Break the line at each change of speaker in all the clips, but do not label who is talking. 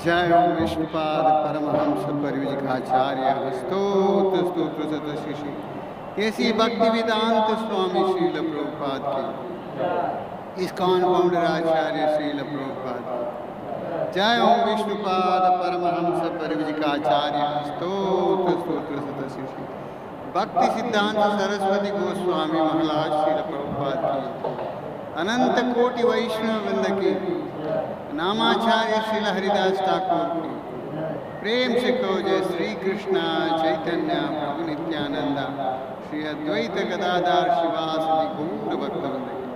जय ओम विष्णुपाद परमहंस परिविजिकाचार्य स्तोत्र स्तोत्र सतशिषि ऐसी भक्ति वेदांत स्वामी श्रील प्रभुपाद की इस्कॉन फाउंडर आचार्य श्रील प्रभुपाद की जय ओम विष्णुपाद परमहंस परिविजिकाचार्य स्तोत्र स्तोत्र सतशिषि भक्ति सिद्धांत सरस्वती गोस्वामी महाराज श्रील प्रभुपाद की अनंत कोटि वैष्णव वृंद की नामाचार्य श्रील हरिदास ठाकुर की प्रेम से कहो जय श्री कृष्ण चैतन्य प्रभु नित्यानंद श्री अद्वैत गदाधर शिवासदि गौर भक्तवृंद की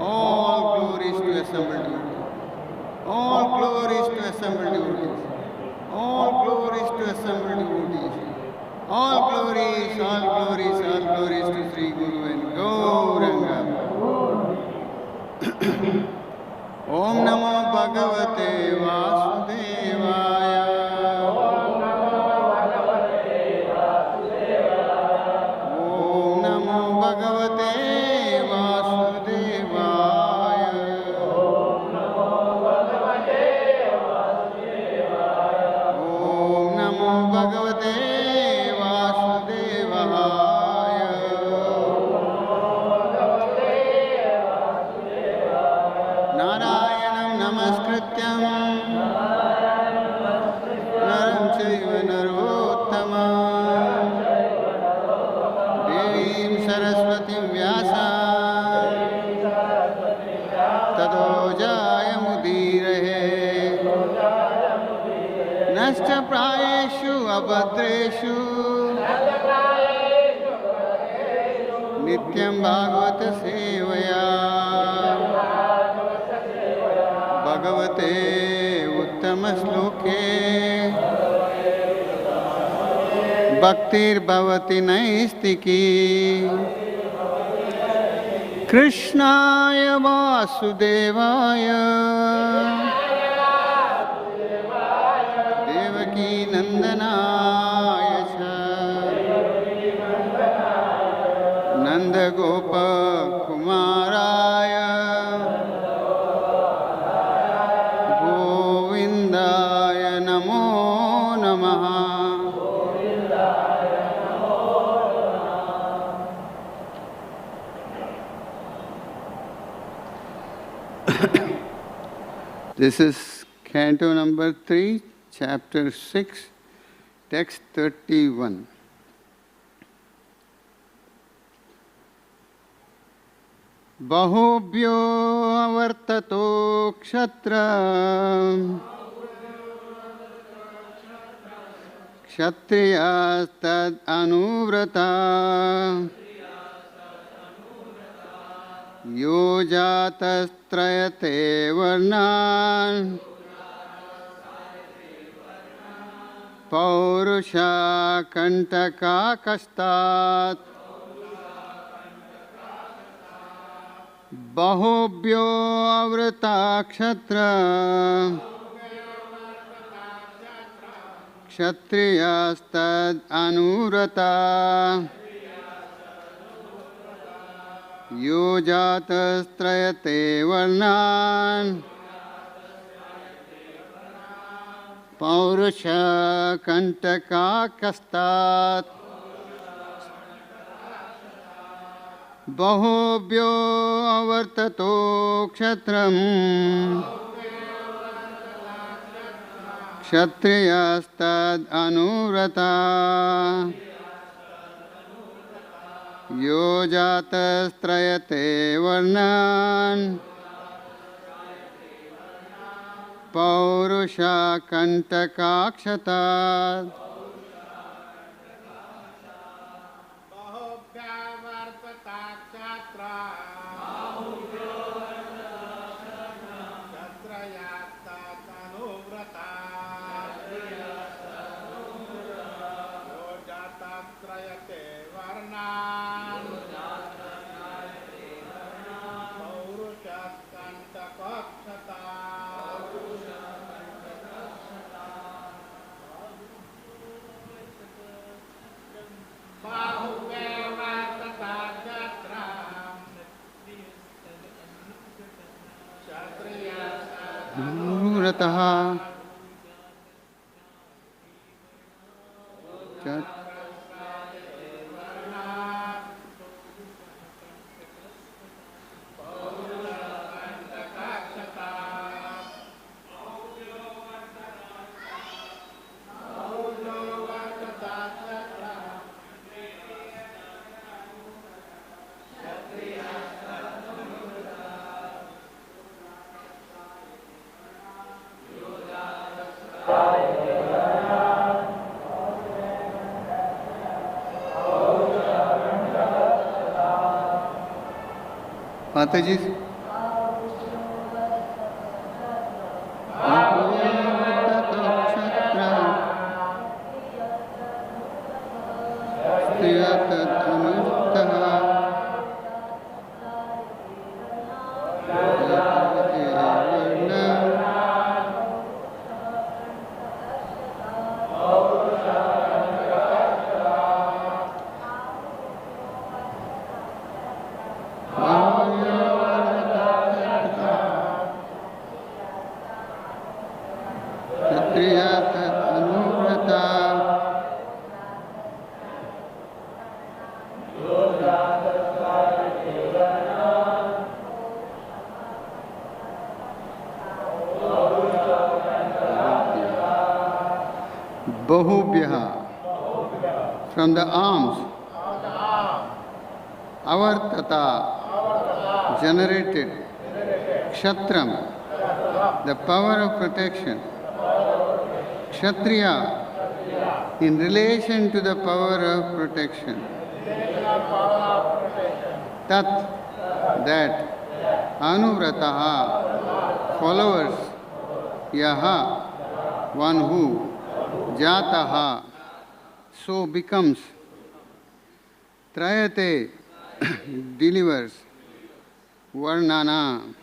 all glories to assembled devotees, all glories to assembled devotees, all glories to assembled devotees, all glories, all glories, all glories to Sri Guru and Gauranga. ओम नमो भगवते वासुदेवाय। ओम नमो चैव नरोत्तमा देवीं सरस्वतीं व्यासा ततो जायमुदीरये नश्च प्रायेषु अभद्रेषु नित्यं भागवत सेवया भगवते उत्तम श्लोके भक्तिर्भवति नैष्टिकी कृष्णाय वासुदेवाय देवकी नंदनाय च नन्दगोपकुमाराय गोविन्दाय नमो नमः। This is Canto number 3, Chapter 6, Text 31. Bahubhyo avartato kshatra kshatriyastad anuvrata यो जातस्त्रयते वर्णान् पौरुषा कण्टकाकस्तात् बहुभ्यो आवृता क्षत्र क्षत्रियास्तद् अनुव्रता यो जातस्त्रयते वर्णान् पौरुषा कण्टकाकस्तात् बहुभ्यो अवर्ततो क्षत्रम् क्षत्रियास्तद् अनुव्रता यो जातस्त्रयते वर्णान् पौरुषा कण्टकाक्षतात् माता जी Bahubhyaha, from the arms, Avartata, generated, Kshatram, the power of protection, Kshatriya, in relation to the power of protection, Tat, that, Anuvrataha, followers, Yaha, one who, Jataha, so becomes, Trayate, delivers, Varnana,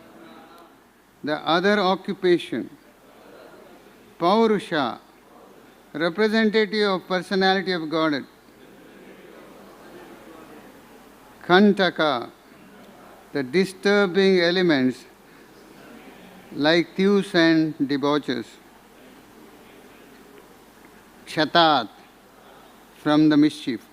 the other occupation, Purusha, representative of personality of Godhead, Kantaka, the disturbing elements like thieves and debauchers, Kshatat, from the mischief.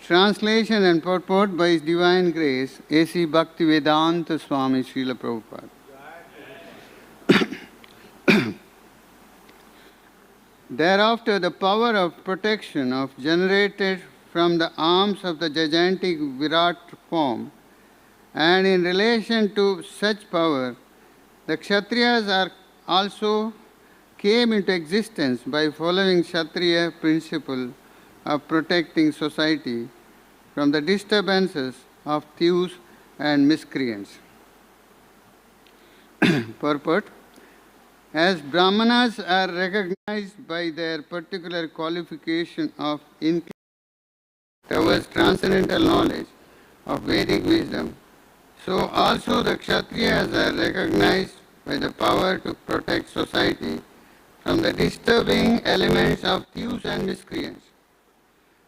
Translation and purport by His Divine Grace, A.C. Bhaktivedanta Swami Srila Prabhupada. Thereafter, the power of protection of generated from the arms of the gigantic Virat form, and in relation to such power, the Kshatriyas are also came into existence by following Kshatriya principle of protecting society from the disturbances of thieves and miscreants. Purport: as Brahmanas are recognized by their particular qualification of inclination towards transcendental knowledge of Vedic wisdom, so also the Kshatriyas are recognized by the power to protect society from the disturbing elements of thieves and miscreants.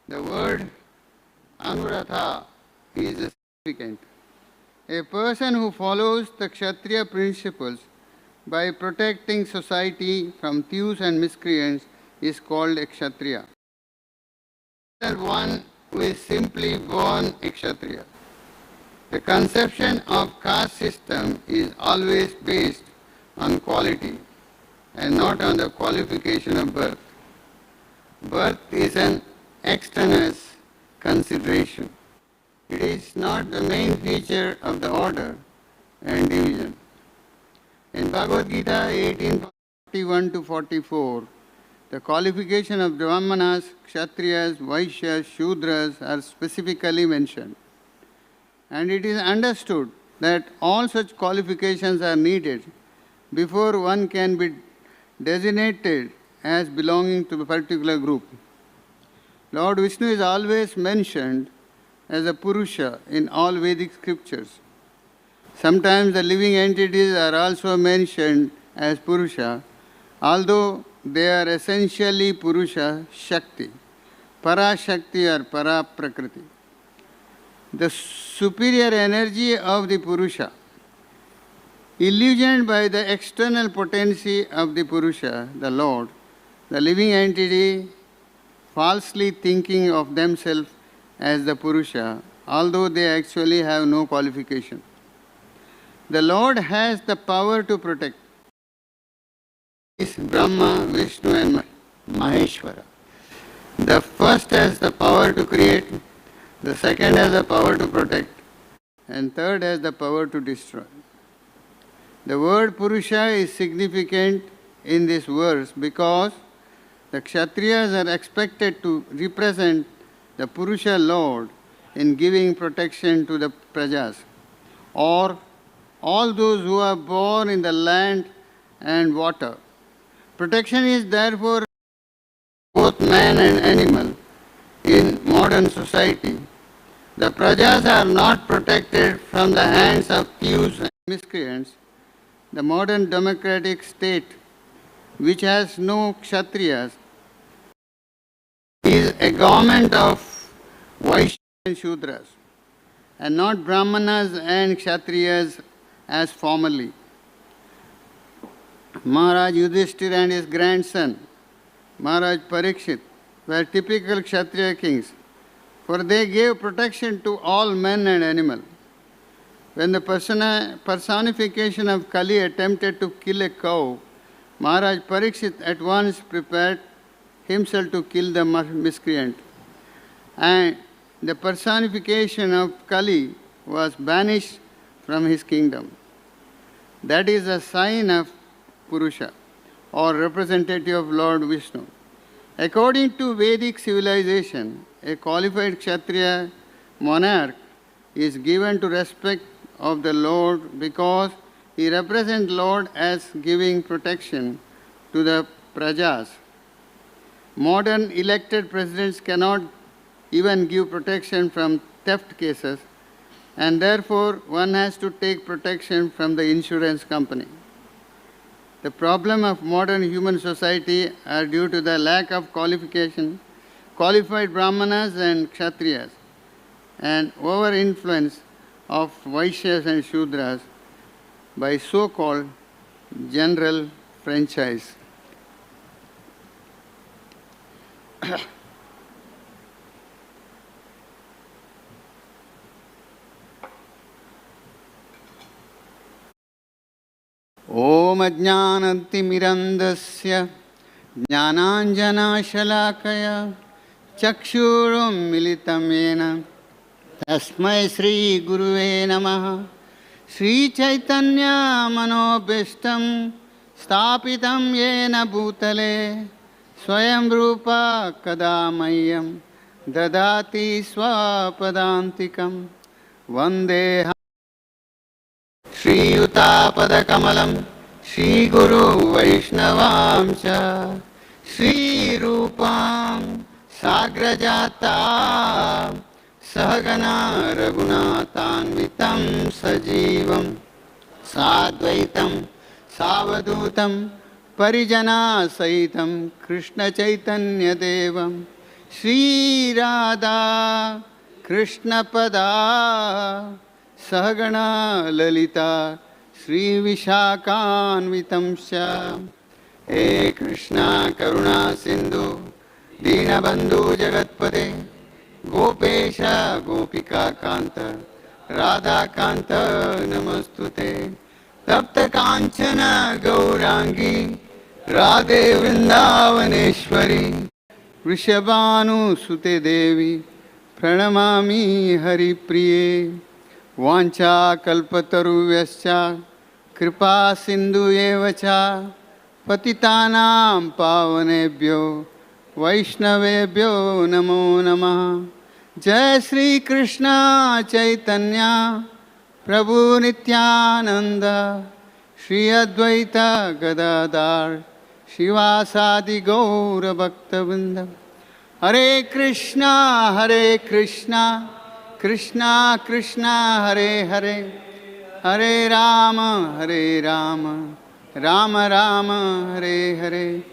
The word Anuratha is significant. A person who follows the Kshatriya principles by protecting society from thieves and miscreants is called a Kshatriya. One who is simply born a Kshatriya. The conception of caste system is always based on quality and not on the qualification of birth. Birth is an extraneous consideration. It is not the main feature of the order and division. In Bhagavad Gita 18:41-44, the qualification of Brahmanas, Kshatriyas, Vaishyas, Shudras are specifically mentioned. And it is understood that all such qualifications are needed before one can be designated as belonging to a particular group. Lord Vishnu is always mentioned as a Purusha in all Vedic scriptures. Sometimes the living entities are also mentioned as Purusha, although they are essentially Purusha Shakti, Para Shakti or Para Prakriti. The superior energy of the Purusha, illusioned by the external potency of the Purusha, the Lord, the living entity falsely thinking of themselves as the Purusha, although they actually have no qualification. The Lord has the power to protect. Is Brahma, Vishnu and Maheshwara. The first has the power to create, the second has the power to protect, and third has the power to destroy. The word Purusha is significant in this verse because the Kshatriyas are expected to represent the Purusha Lord in giving protection to the Prajas, or all those who are born in the land and water. Protection is therefore both man and animal in modern society. The Prajas are not protected from the hands of thieves and miscreants. The modern democratic state, which has no Kshatriyas, is a government of Vaishyas and Shudras, and not Brahmanas and Kshatriyas as formerly. Maharaj Yudhishthira and his grandson, Maharaj Parikshit, were typical Kshatriya kings, for they gave protection to all men and animal. When the personification of Kali attempted to kill a cow, Maharaj Parikshit at once prepared himself to kill the miscreant. And the personification of Kali was banished from his kingdom. That is a sign of Purusha, or representative of Lord Vishnu. According to Vedic civilization, a qualified kshatriya monarch is given to respect of the Lord because he represents Lord as giving protection to the prajas. Modern elected presidents cannot even give protection from theft cases, and therefore one has to take protection from the insurance company. The problem of modern human society are due to the lack of qualified brahmanas and kshatriyas, and over-influence of Vaishyas and Shudras by so-called general franchise. Om Ajnanantimirandasya Jnananjanashalakaya Chakshurum Militam Yena Tasmai Sri Guruve Namaha Sri Chaitanya Manobishtam Stapitam Yena Bhutale Swayam Rupa Kadamayam Dadati Swapadantikam Vandeham Shri Yuta Kamalam Shri Guru Vaishnavam Cha Shri Rupam Sagrajata Sahagana Raghunathanvitam Sajivam Sadvaitam Savadutam Parijana Saitam Krishna Chaitanya Devam Shri Radha Krishna Pada Sahagana Lalita Sri Vishakhanvitam Sya He Krishna Karuna Sindhu Dinabandhu Jagatpate Gopesha Gopika Kanta Radha Kanta Namastute Tapta Kanchana Gaurangi Radhe Vrindavaneshwari Vrishabhanu Sute Devi Pranamami Hari Priye Vancha Kalpataruvascha Kripa Sindhu Evacha Patitanam Pavanebhyo Vaishnavebhyo Namo Namah Jai Sri Krishna Chaitanya Prabhu Nityananda Shri Advaita Gadadhar Shivasadi Gaura Bhaktavinda Hare Krishna Krishna Krishna Hare Hare Hare Rama Rama Rama Hare Hare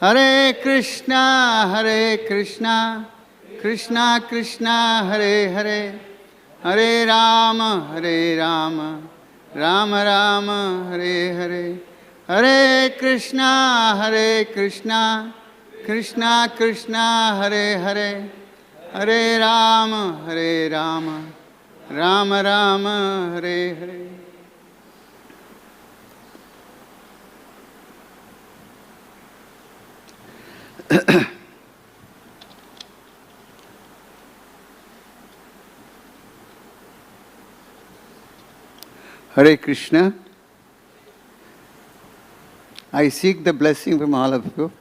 Hare Krishna Krishna Krishna Hare Hare Hare Rama Rama Rama Hare Hare Hare Krishna Krishna Krishna Hare Hare Hare Rama Rama Rama Hare Hare. Hare Krishna. I seek the blessing from all of you.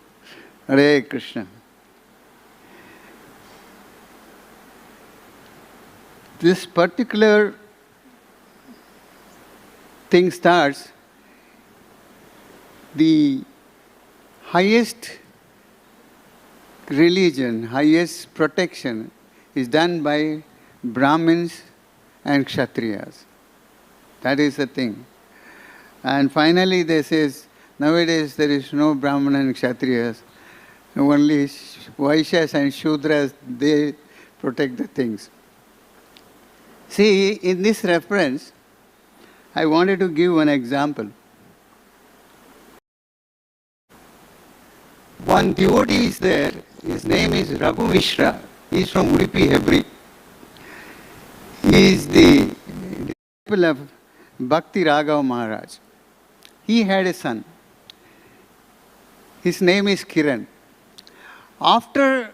Hare Krishna. This particular thing starts, the highest religion, highest protection is done by Brahmins and Kshatriyas. That is the thing. And finally they says, nowadays there is no Brahman and Kshatriyas, only Vaishyas and Shudras, they protect the things. See, in this reference, I wanted to give one example. One devotee is there, his name is Raghu Mishra, he is from Udupi Hebri. He is the disciple of Bhakti Raghav Maharaj. He had a son. His name is Kiran. After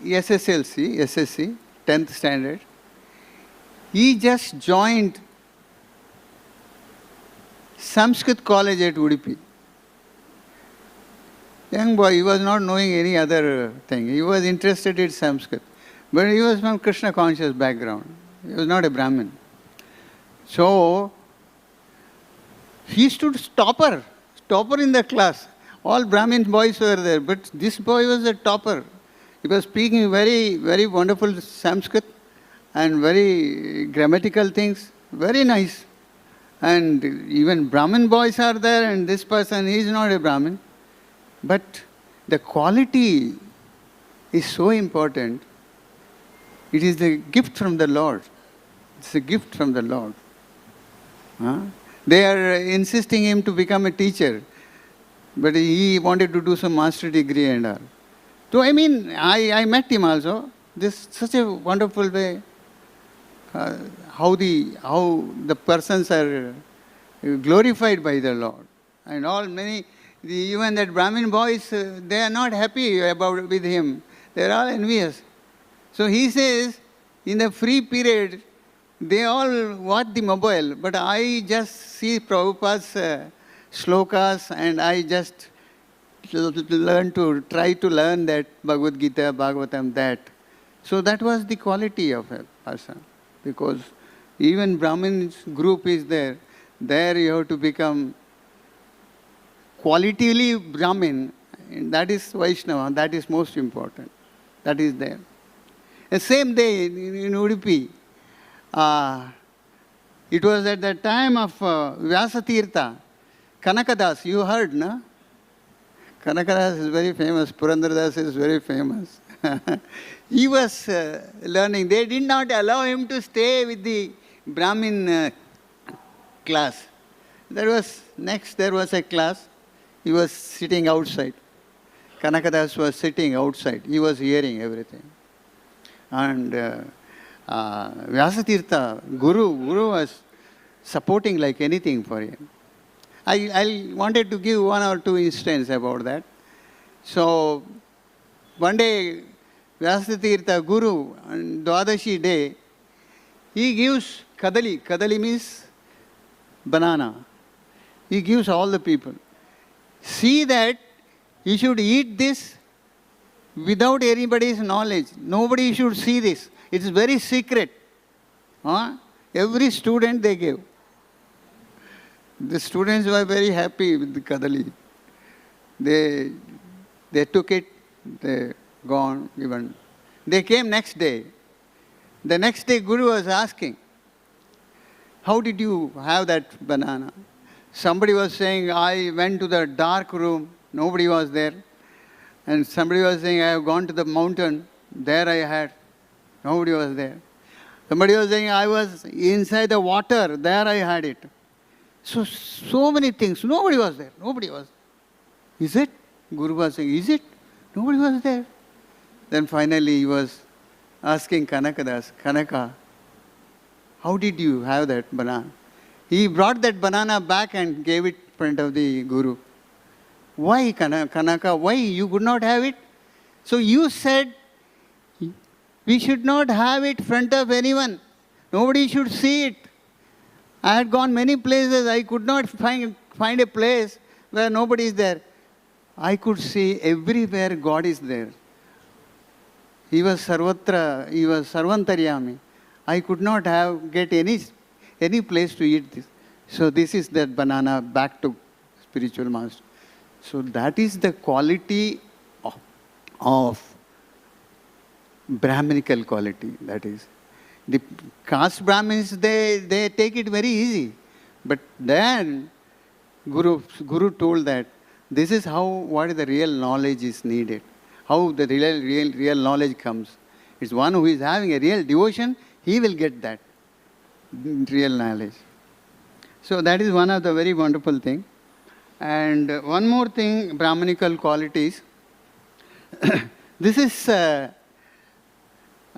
SSC, 10th standard, he just joined Sanskrit college at Udupi. Young boy, he was not knowing any other thing. He was interested in Sanskrit. But he was from Krishna conscious background. He was not a Brahmin. So, he stood topper in the class. All Brahmin boys were there, but this boy was a topper. He was speaking very, very wonderful Sanskrit and very grammatical things. Very nice. And even Brahmin boys are there, and this person, he is not a Brahmin. But the quality is so important. It is the gift from the Lord. It's a gift from the Lord. They are insisting him to become a teacher, but he wanted to do some master degree and all. So I mean, I met him also. This such a wonderful way. How the persons are glorified by the Lord, and all many. Even that Brahmin boys, they are not happy with him. They are all envious. So he says, in the free period, they all watch the mobile, but I just see Prabhupada's shlokas, and I just try to learn that Bhagavad Gita, Bhagavatam, that. So that was the quality of a person. Because even Brahmin's group is there. There you have to become qualitatively Brahmin, and that is Vaishnava, that is most important. That is there. The same day in Udupi, it was at the time of Vyasatirtha, Kanakadas, you heard, no? Kanakadas is very famous, Purandradas is very famous. He was learning. They did not allow him to stay with the Brahmin class. There was a class. He was sitting outside. Kanakadas was sitting outside. He was hearing everything. And Vyasatirtha, Guru was supporting like anything for him. I wanted to give one or two instances about that. So, one day, Vyasatirtha Guru, on Dwadashi day, he gives kadali. Kadali means banana. He gives all the people. See that you should eat this without anybody's knowledge. Nobody should see this. It's very secret. Every student they gave. The students were very happy with the kadali. They took it, they gone, given. They came next day. The next day Guru was asking, how did you have that banana? Somebody was saying, I went to the dark room, nobody was there. And somebody was saying, I have gone to the mountain, there I had, nobody was there. Somebody was saying, I was inside the water, there I had it. So many things, nobody was there, nobody was. Is it? Guru was saying, is it? Nobody was there. Then finally he was asking Kanakadas, Kanaka, how did you have that banana? He brought that banana back and gave it in front of the Guru. Why, Kanaka? Why you could not have it? So you said, we should not have it in front of anyone. Nobody should see it. I had gone many places. I could not find a place where nobody is there. I could see everywhere God is there. He was Sarvatra, he was Sarvantaryami. I could not get any place to eat this. So this is that banana back to spiritual master. So that is the quality of Brahminical quality, that is. The caste Brahmins, they take it very easy. But then Guru told that this is what the real knowledge is needed. How the real knowledge comes. It's one who is having a real devotion, he will get that real knowledge. So that is one of the very wonderful things. And one more thing, Brahminical qualities. This is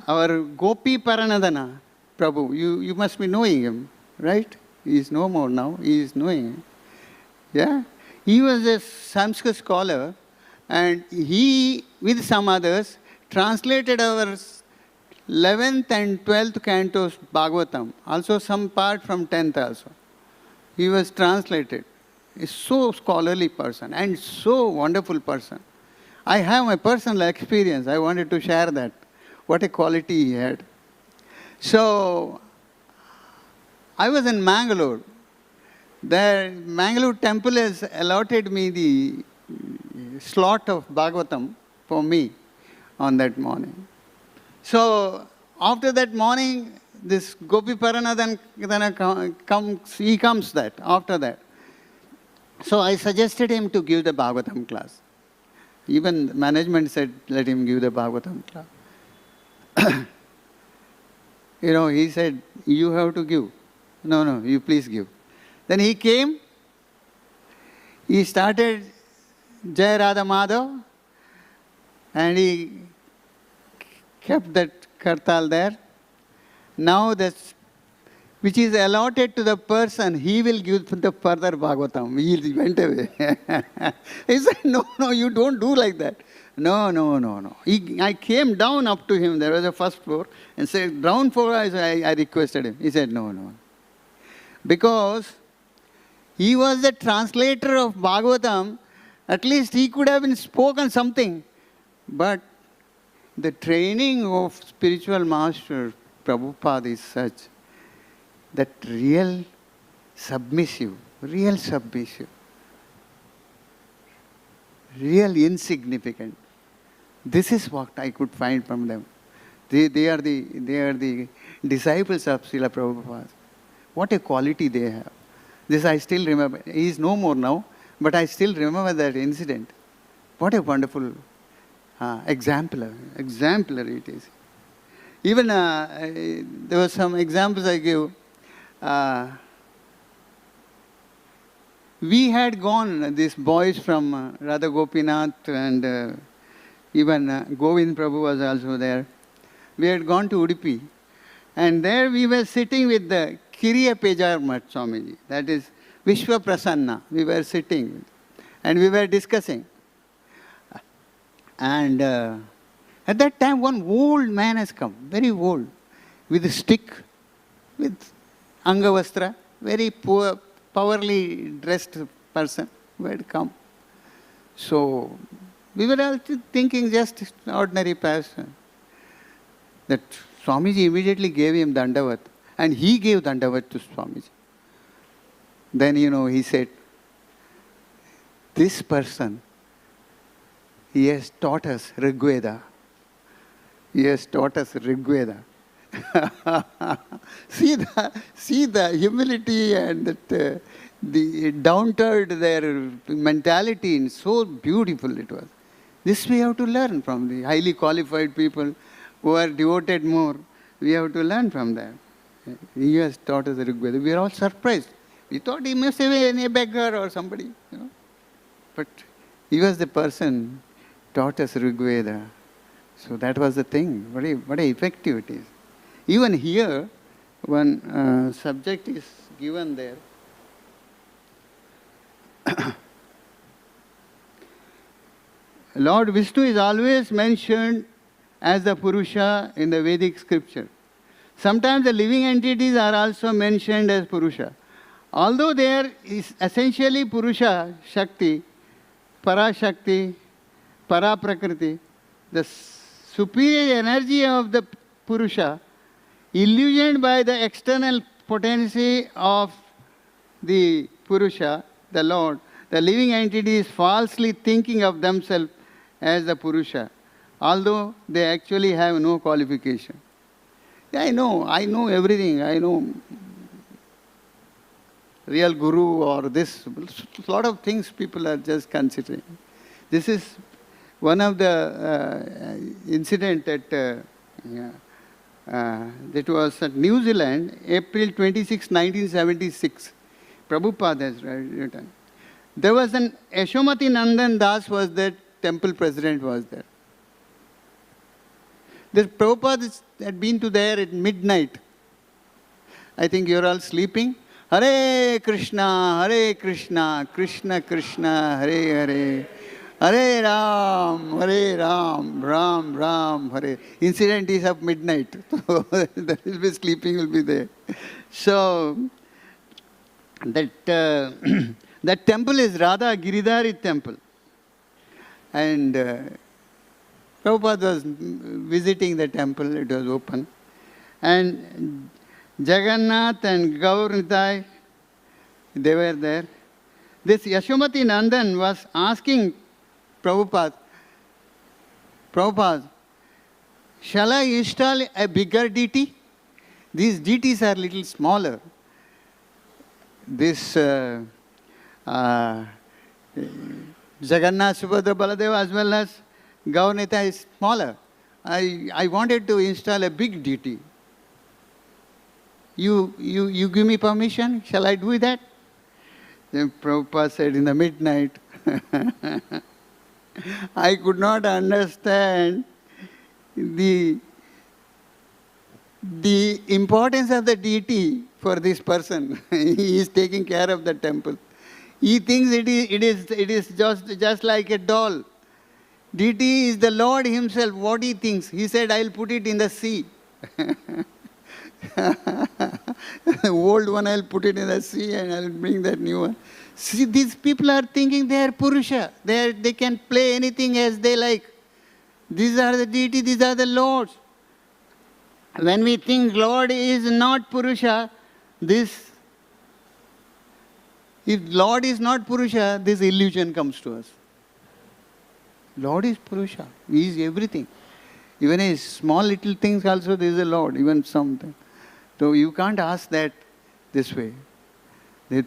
our Gopi Paranadana Prabhu. You must be knowing him, right? He is no more now. He is knowing him. Yeah? He was a Sanskrit scholar, And he, with some others, translated our 11th and 12th cantos Bhagavatam, also some part from 10th also. He was translated. He's so scholarly person and so wonderful person. I have my personal experience. I wanted to share that. What a quality he had. So, I was in Mangalore. The Mangalore temple has allotted me the slot of Bhagavatam for me on that morning. So, after that morning, this Gopi Paranathan he comes that, after that. So, I suggested him to give the Bhagavatam class. Even management said, let him give the Bhagavatam class. He said, you have to give. No, you please give. Then he came, he started Jai Radha Madhav, and he kept that kartal there. Now that's, which is allotted to the person, he will give the further Bhagavatam. He went away. He said, no, you don't do like that. No. I came down up to him, there was a first floor, and said, ground floor, I requested him. He said, no. Because he was the translator of Bhagavatam, at least he could have been spoken something. But the training of spiritual master Prabhupada is such that real submissive, real insignificant. This is what I could find from them. They are the disciples of Srila Prabhupada. What a quality they have. This I still remember. He is no more now, but I still remember that incident. What a wonderful exemplary it is. Even there were some examples I give. We had gone, these boys from Radha Gopinath and even Govind Prabhu was also there. We had gone to Udupi. And there we were sitting with the Kiriya Pejar Mat Swamiji, that is Vishwa Prasanna. We were sitting and we were discussing. And at that time, one old man has come, very old, with a stick, with Angavastra, very poor, poorly dressed person who had come. So, we were all thinking just ordinary person. That Swamiji immediately gave him Dandavat, and he gave Dandavat to Swamiji. Then, he said, this person, he has taught us Rigveda. He has taught us Rigveda. see the humility and that, the down-turned their mentality, and so beautiful it was. This we have to learn from the highly qualified people who are devoted more. We have to learn from them. He has taught us Rigveda. We are all surprised. We thought he must have been a beggar or somebody, But he was the person taught us Rigveda. So that was the thing. What a effective it is. Even here, one subject is given there. Lord Vishnu is always mentioned as the Purusha in the Vedic scripture. Sometimes the living entities are also mentioned as Purusha. Although there is essentially Purusha, Shakti, Parashakti, Paraprakriti, the superior energy of the Purusha, illusioned by the external potency of the Purusha, the Lord, the living entity is falsely thinking of themselves as the Purusha, although they actually have no qualification. Yeah, I know everything. I know real guru or this. A lot of things people are just considering. This is one of the incident that was at New Zealand, April 26, 1976. Prabhupada has written. There was an Yashomati Nandan Das was there, temple president was there. The Prabhupada had been to there at midnight. I think you're all sleeping. Hare Krishna, Krishna Krishna, Hare Hare. Hare Ram, Ram Ram, Hare. Incident is of midnight. So there will be sleeping will be there. So that that temple is Radha Giridhari temple. And Prabhupada was visiting the temple, it was open. And Jagannath and Gaur-Nitai, they were there. This Yashomati Nandan was asking Prabhupada, shall I install a bigger deity? These deities are little smaller. This Jagannath, Subhadra, Baladeva as well as Gaur-Nitai is smaller. I wanted to install a big deity. You give me permission? Shall I do that? Then Prabhupada said in the midnight, I could not understand the importance of the deity for this person. He is taking care of the temple. He thinks it is just like a doll. Deity is the Lord himself. What he thinks? He said, I will put it in the sea. The old one, I will put it in the sea and I will bring that new one. See, these people are thinking they are Purusha. They can play anything as they like. These are the deity, these are the lords. When we think Lord is not Purusha, if Lord is not Purusha, this illusion comes to us. Lord is Purusha. He is everything. Even a small little things also there is a Lord, even something. So you can't ask that this way. The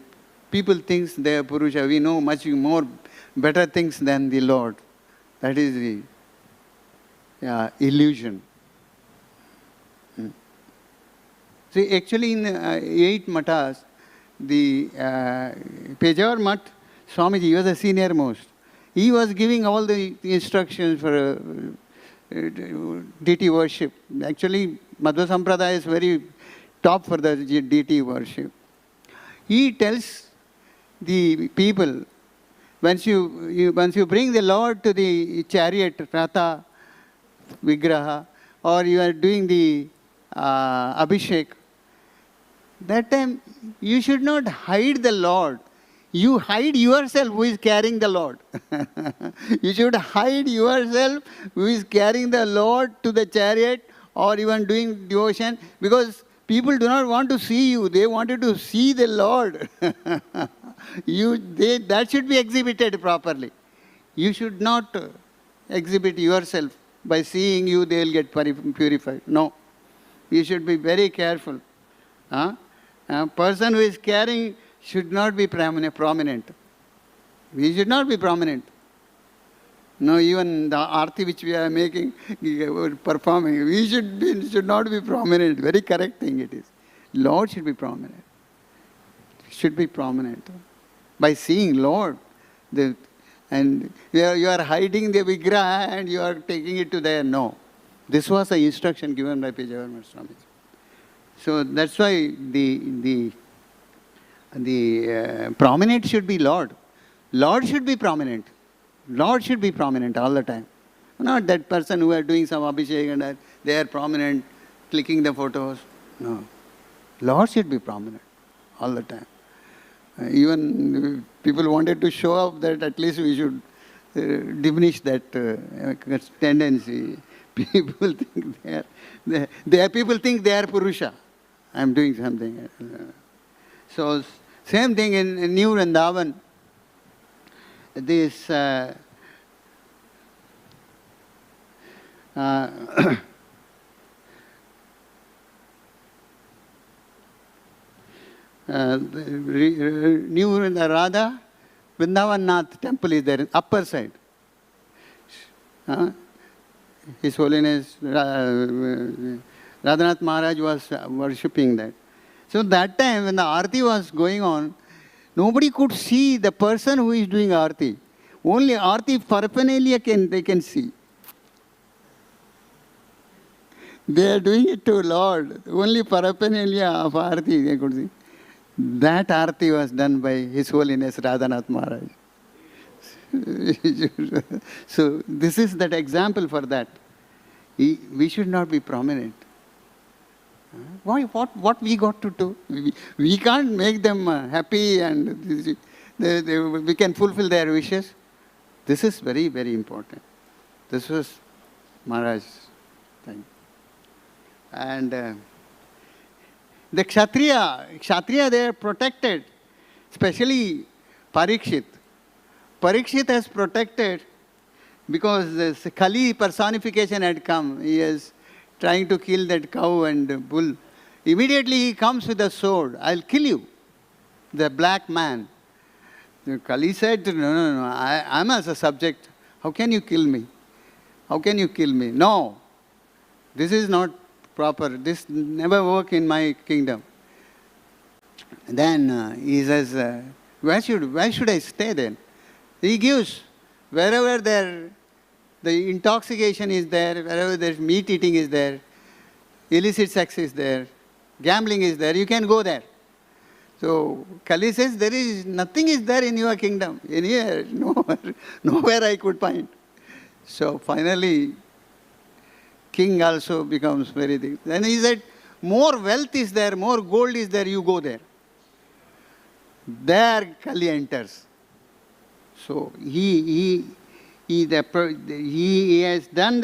people think they are Purusha. We know much more better things than the Lord. That is the illusion. See, actually in 8 matas, the Pejawar Mat, Swamiji was the senior most. He was giving all the instructions for deity worship. Actually, Madhva Sampradaya is very top for the deity worship. He tells the people, once you bring the Lord to the chariot, Ratha, Vigraha, or you are doing the Abhishek, that time you should not hide the Lord. You hide yourself who is carrying the Lord. You should hide yourself who is carrying the Lord to the chariot or even doing devotion, because people do not want to see you. They wanted to see the Lord. That should be exhibited properly. You should not exhibit yourself. By seeing you, they will get purified. No. You should be very careful. A person who is carrying should not be prominent. We should not be prominent. No, even the arti which we are making, performing, we should not be prominent. Very correct thing it is. Lord should be prominent. Should be prominent. By seeing Lord, and you are hiding the Vigraha and you are taking it to there. No. This was the instruction given by Pejawar Swami. So that's why the prominent should be Lord. Lord should be prominent. Lord should be prominent all the time. Not that person who are doing some abhishek and they are prominent, clicking the photos. No. Lord should be prominent all the time. Even people wanted to show off that at least we should diminish that tendency. People think people think they are Purusha. I am doing something. So same thing in New Vrindavan. This New Radha Vrindavan Nath temple is there, upper side. His Holiness Radhanath Maharaj was worshipping that. So that time when the Aarti was going on, nobody could see the person who is doing Aarti. Only Aarti paraphernalia they can see. They are doing it to Lord. Only paraphernalia of Aarti they could see. That Aarti was done by His Holiness Radhanath Maharaj. So this is that example for that. We should not be prominent. Why? What we got to do? We can't make them happy and we can fulfill their wishes. This is very, very important. This was Maharaj's thing. And the kshatriya, they are protected, especially Parikshit. Parikshit has protected because this Kali personification had come. He is trying to kill that cow and bull. Immediately he comes with a sword. I'll kill you, the black man. The Kali said, no, I'm as a subject. How can you kill me? How can you kill me? No, this is not proper. This never work in my kingdom. Then he says, why should I stay then? He gives, wherever the intoxication is there, wherever there's meat eating is there, illicit sex is there, gambling is there, you can go there. So Kali says, there is nothing is there in your kingdom. In here, nowhere I could find. So finally, king also becomes very big. Then he said, more wealth is there, more gold is there, you go there. There Kali enters. So he has done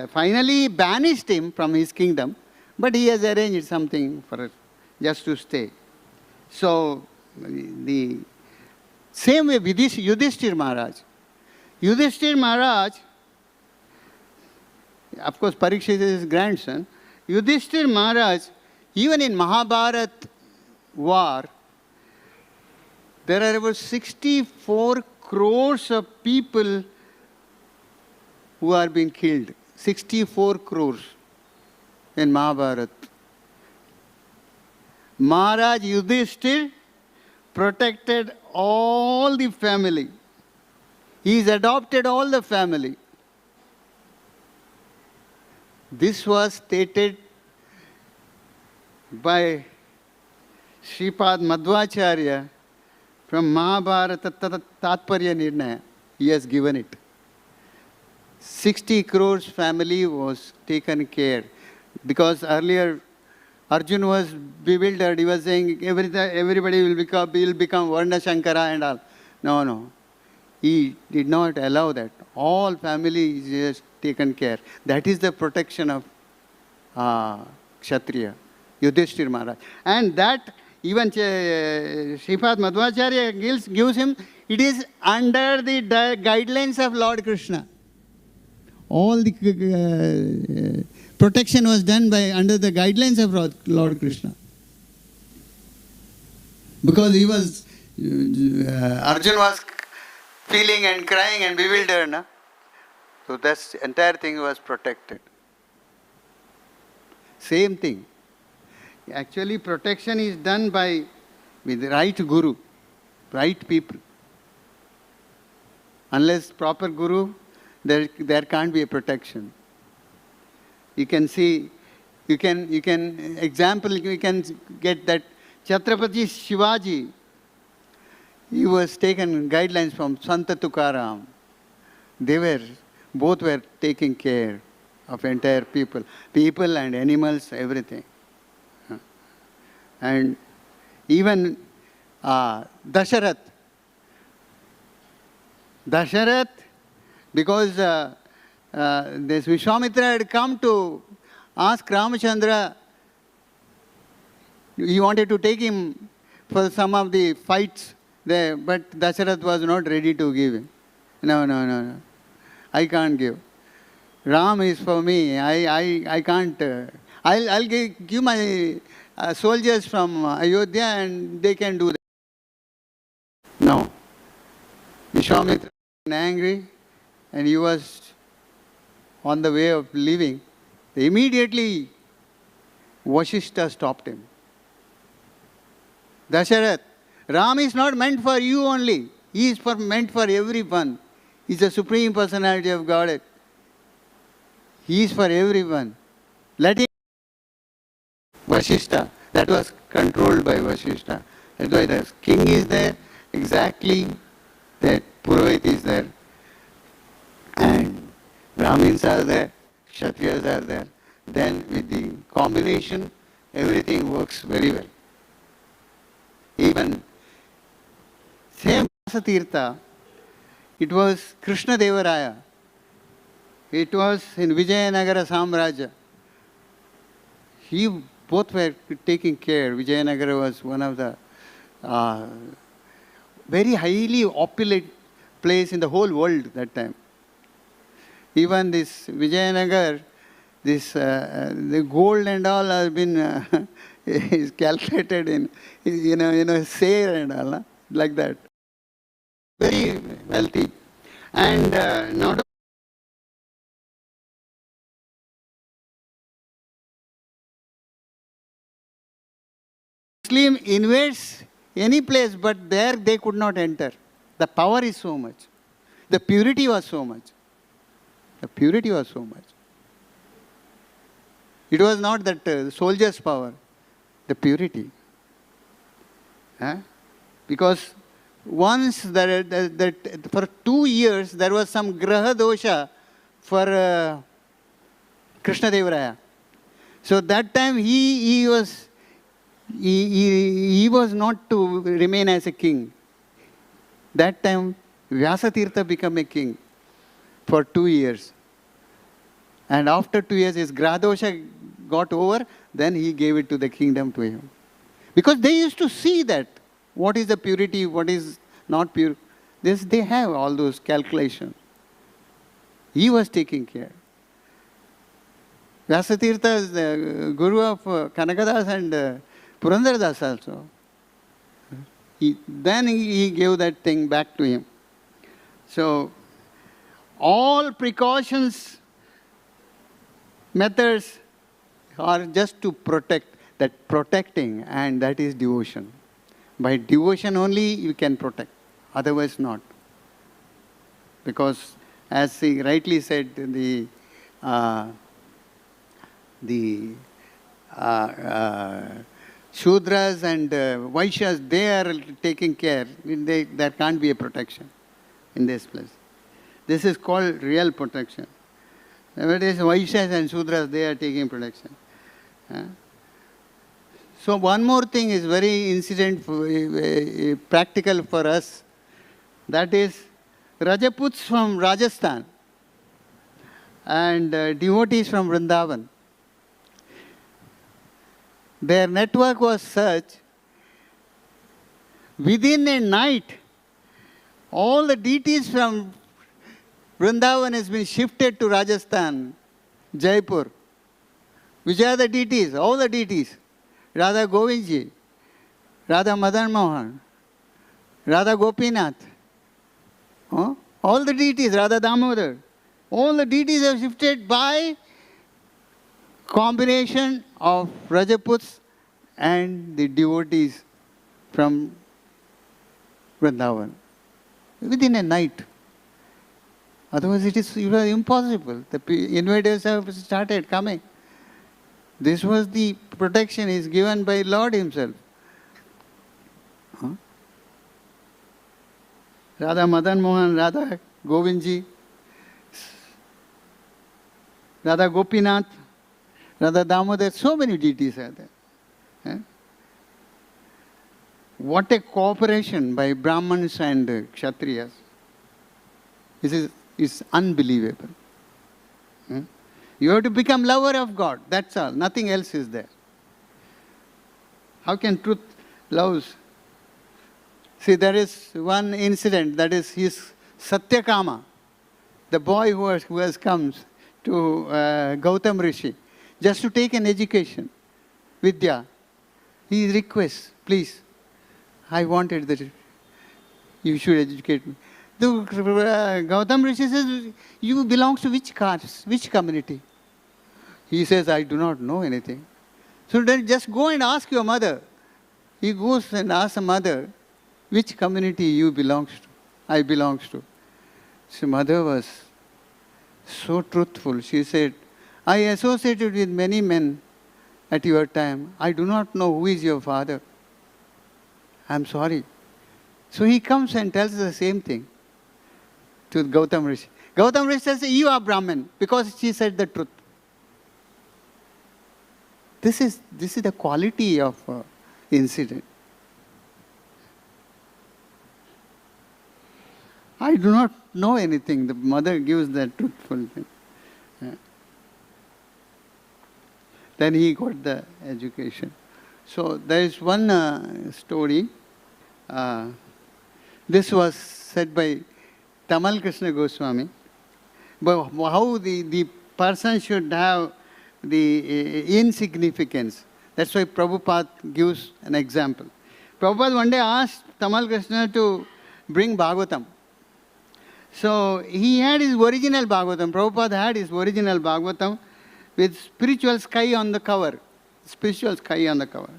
finally banished him from his kingdom, but he has arranged something for just to stay. So the same way with this Yudhishthir Maharaj. Yudhishthir Maharaj, of course Parikshit is his grandson. Yudhishthir Maharaj, even in Mahabharat war, there are about 64 crores of people who are being killed. 64 crores in Mahabharat. Maharaj Yudhishthir protected all the family. He's adopted all the family. This was stated by Sripad Madhvacharya from Mahabharata Tatparya Nirnaya. He has given it. 60 crores family was taken care. Because earlier Arjuna was bewildered. He was saying everybody will become Varna Shankara and all. No. He did not allow that. All family is just taken care. That is the protection of Kshatriya, Yudhishthir Maharaj. And that even Sripad Madhvacharya gives him, it is under the guidelines of Lord Krishna. All the protection was done under the guidelines of Lord Krishna. Because he was, Arjuna was feeling and crying and bewildered. Na? So that entire thing was protected. Same thing. Actually, protection is done with the right guru, right people. Unless proper guru, there can't be a protection. You can see, you can get that Chhatrapati Shivaji, he was taken guidelines from Santa Tukaram. Both were taking care of entire people and animals, everything. And even Dasharat, because this Vishwamitra had come to ask Ramachandra, he wanted to take him for some of the fights there, but Dasharat was not ready to give him. No. I can't give. Ram is for me. I can't. I'll give my soldiers from Ayodhya and they can do that. No. Vishwamitra was angry and he was on the way of leaving. Immediately, Vasishtha stopped him. Dasharat, Ram is not meant for you only. He is meant for everyone. He is the Supreme Personality of Godhead. He is for everyone. Let him. Vasishtha, that was controlled by Vasishtha. That's why the king is there. Exactly that Purohit is there, and Brahmins are there, Kshatriyas are there. Then with the combination, everything works very well. Even same Tirtha, it was Krishna Devaraya. It was in Vijayanagara Samraja. Both were taking care. Vijayanagara was one of the very highly opulent place in the whole world that time. Even this Vijayanagar, the gold and all has been is calculated in sale and all like that. Very wealthy, and not Muslim invades any place, but there they could not enter. The power is so much. The purity was so much. The purity was so much. It was not that soldier's power, the purity. Because once that for 2 years there was some graha dosha for Krishna Devaraya. So that time he was not to remain as a king. That time Vyasatirtha became a king for 2 years. And after 2 years his graha dosha got over, then he gave it to the kingdom to him. Because they used to see that what is the purity, what is not pure. They have all those calculations. He was taking care. Vyasatirtha is the guru of Kanakadas and Purandaradas also. Then he gave that thing back to him. So, all precautions, methods are just to protect. That protecting, and that is devotion. By devotion only you can protect, otherwise not. Because as he rightly said, the Shudras and Vaishyas, they are taking care. There can't be a protection in this place. This is called real protection. Nowadays, Vaishyas and Shudras, they are taking protection. So one more thing is very practical for us. That is Rajaputs from Rajasthan and devotees from Vrindavan. Their network was such, within a night, all the deities from Vrindavan has been shifted to Rajasthan, Jaipur. Which are the deities? All the deities. Radha Govindji, Radha Madan Mohan, Radha Gopinath. All the deities, Radha Damodar. All the deities have shifted by combination of Rajaputs and the devotees from Vrindavan. Within a night. Otherwise it was impossible. The invaders have started coming. This was the protection is given by Lord himself. Radha Madan Mohan, Radha Govindji, Radha Gopinath, Radha Damodar, so many deities are there. What a cooperation by Brahmins and Kshatriyas. This is unbelievable. You have to become lover of God, that's all. Nothing else is there. How can truth loves? See, there is one incident, that is his Satyakama, the boy who has come to Gautam Rishi, just to take an education, Vidya. He requests, please, I wanted that you should educate me. The Gautam Rishi says, you belong to which caste, which community? He says, I do not know anything. So then just go and ask your mother. He goes and asks the mother, which community you belongs to? I belongs to. So mother was so truthful. She said, I associated with many men at your time. I do not know who is your father. I'm sorry. So he comes and tells the same thing. to Gautam Rishi. Gautam Rishi says, you are Brahmin, because she said the truth. This is the quality of incident. I do not know anything. The mother gives the truthful thing. Then he got the education. So there is one story. This was said by Tamal Krishna Goswami. But how the person should have the insignificance. That's why Prabhupada gives an example. Prabhupada one day asked Tamal Krishna to bring Bhagavatam. So he had his original Bhagavatam. Prabhupada had his original Bhagavatam with spiritual sky on the cover. Spiritual sky on the cover.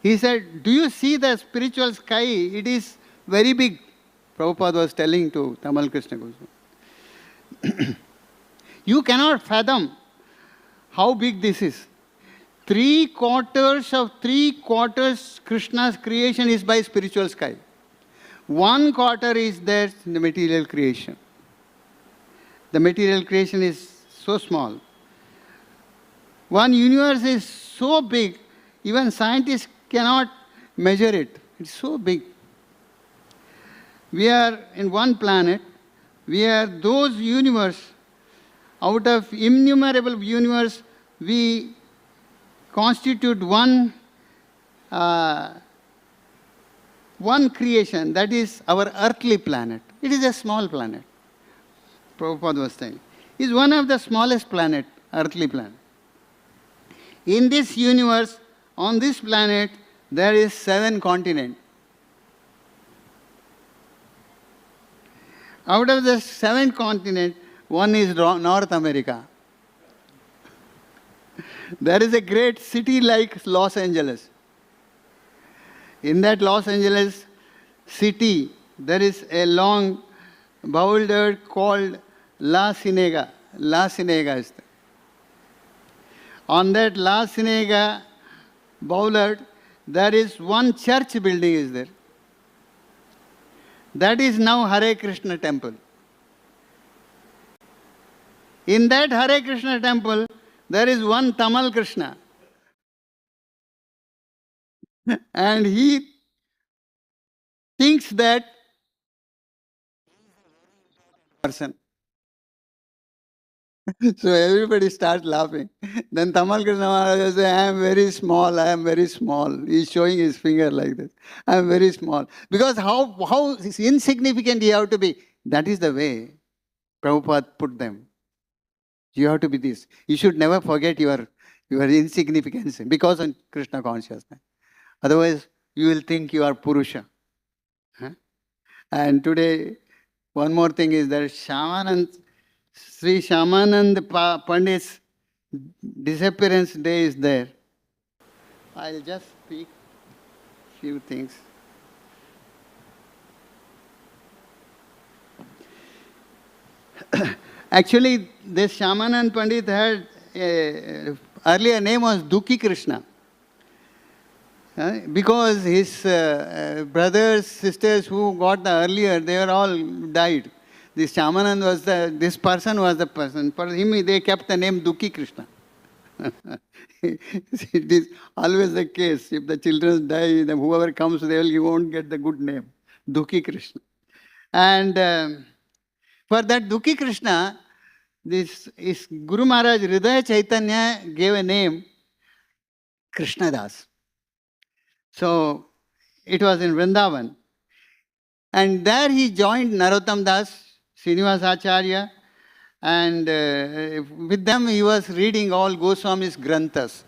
He said, do you see the spiritual sky? It is very big. Prabhupada was telling to Tamal Krishna Goswami. You cannot fathom how big this is. 3/4 of 3/4 Krishna's creation is by spiritual sky. 1/4 is there in the material creation. The material creation is so small. One universe is so big, even scientists cannot measure it. It's so big. We are in one planet. We are those universe. Out of innumerable universe, we constitute one creation, that is our earthly planet. It is a small planet. Prabhupada was saying. It is one of the smallest planet, earthly planet. In this universe, on this planet, there is 7 continents. Out of the 7 continents, one is North America. There is a great city like Los Angeles. In that Los Angeles city, there is a long boulder called La Cienega. La Cienega is there. On that La Cienega boulder, there is one church building is there. That is now Hare Krishna temple. In that Hare Krishna temple, there is one Tamal Krishna. And he thinks that person. So everybody starts laughing. Then Tamal Krishna Maharaj says, I am very small, I am very small. He is showing his finger like this. I am very small. Because how insignificant you have to be. That is the way Prabhupada put them. You have to be this. You should never forget your insignificance because of Krishna consciousness. Otherwise, you will think you are Purusha. Huh? And today, one more thing is that Sri Shyamananda Pandit's disappearance day is there. I'll just speak few things. Actually, this Shyamananda Pandit had earlier name was Dukhi Krishna. Because his brothers, sisters who got the earlier, they were all died. This Shyamananda this person was the person. For him, they kept the name Dukhi Krishna. It is always the case. If the children die, then whoever comes, you won't get the good name. Dukhi Krishna. And for that Dukhi Krishna, this is Guru Maharaj Hridaya Chaitanya gave a name, Krishna Das. So it was in Vrindavan. And there he joined Narottam Das, Srinivas Acharya, and with them he was reading all Goswami's Granthas.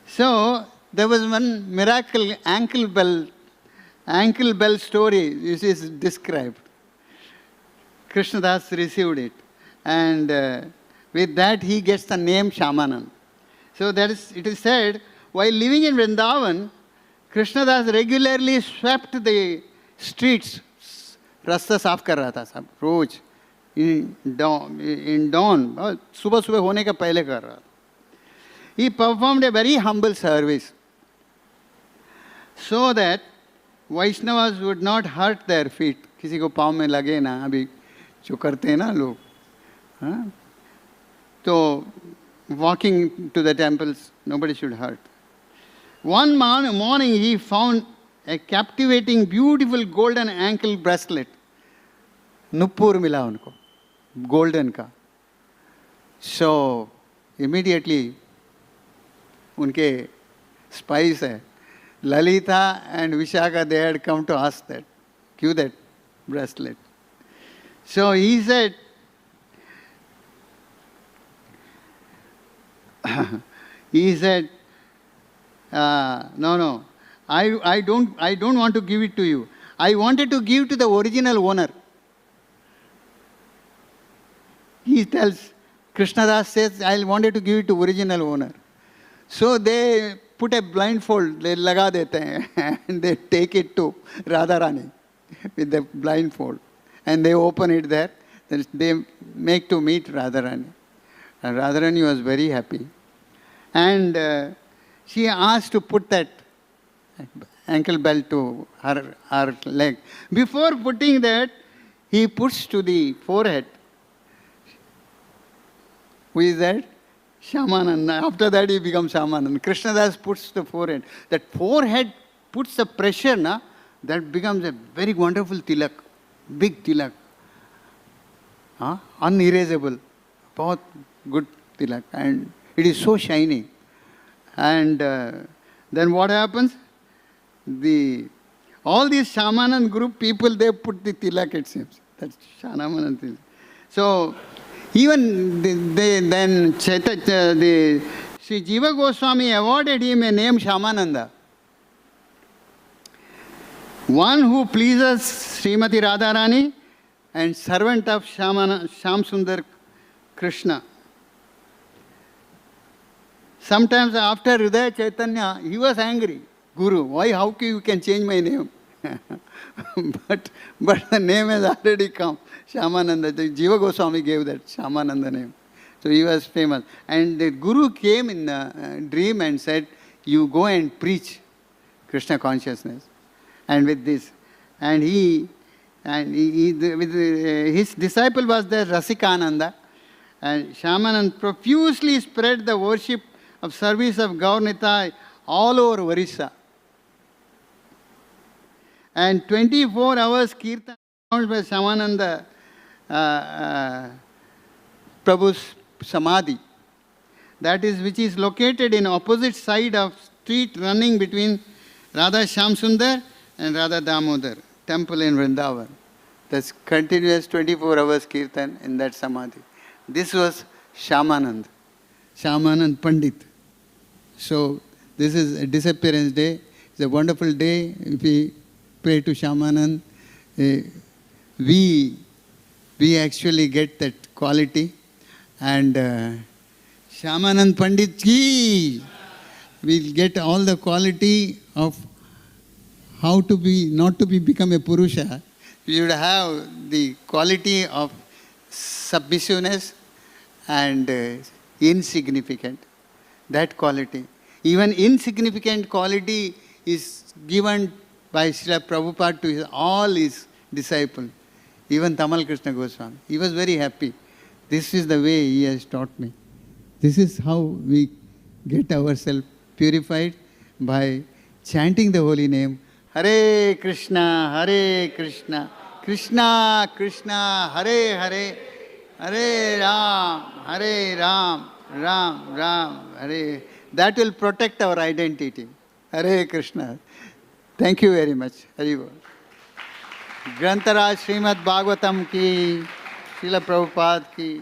So there was one miracle ankle bell story, this is described. Krishna Das received it. And with that he gets the name Shyamananda. So it is said, while living in Vrindavan, Krishna Das regularly swept the streets. Rasta saaf kar raha tha sab, roz, in dawn, subah hone ka pehle kar raha tha. He performed a very humble service so that Vaishnavas would not hurt their feet. किसी को पाँव में लगे ना, अभी जो करते हैं ना लोग, हाँ, तो walking to the temples, nobody should hurt. One morning he found a captivating, beautiful golden ankle bracelet. Nuppur मिला उनको, golden का. So immediately उनके spies है, Lalita and Vishaka, they had come to ask that, give that bracelet. So he said, no, I don't want to give it to you. I wanted to give to the original owner. He tells, Krishnadas says, I wanted to give it to original owner. So they put a blindfold, they laga dete hain, and they take it to Radharani with the blindfold. And they open it there, then they make to meet Radharani. And Radharani was very happy. And she asked to put that ankle belt to her leg. Before putting that, he puts to the forehead. Who is that? Shyamananda. After that, he becomes Shyamananda. Krishnadas puts the forehead. That forehead puts the pressure, na, that becomes a very wonderful tilak, big tilak. Unerasable. Bahut good tilak. And it is so shiny. And then what happens? All these Shyamanand group people, they put the tilak, it seems. That's Shyamanand tilak. So, even then Sri Jiva Goswami awarded him a name Shyamananda. One who pleases Srimati Radharani and servant of Shamsundar Krishna. Sometimes after Hridaya Chaitanya, he was angry. Guru, why, how you can change my name? but the name has already come. Shyamananda. The Jiva Goswami gave that Shyamananda name. So he was famous. And the Guru came in a dream and said, you go and preach Krishna consciousness. And with this, his disciple was the Rasikananda. And Shyamananda profusely spread the worship of service of Gaur-Nitai all over Orissa. And 24 hours Kirtan announced by Shyamananda Prabhu's Samadhi. That is, which is located in opposite side of street running between Radha Shamsundar and Radha Damodar, temple in Vrindavan. That's continuous 24 hours Kirtan in that Samadhi. This was Shyamananda Pandit. So this is a disappearance day. It's a wonderful day. If we pray to Shyamananda, we actually get that quality. And Shyamananda Pandit ji will get all the quality of how to be, not to become a Purusha. You should have the quality of submissiveness and insignificant. That quality. Even insignificant quality is given by Srila Prabhupada to all his disciples. Even Tamal Krishna Goswami. He was very happy. This is the way he has taught me. This is how we get ourselves purified, by chanting the holy name. Hare Krishna, Krishna Krishna, Hare Hare, Hare Ram, Ram Ram, Hare. That will protect our identity. Hare Krishna. Thank you very much. Hari Bol. Grantaraj Srimad Bhagavatam ki, Srila Prabhupada ki.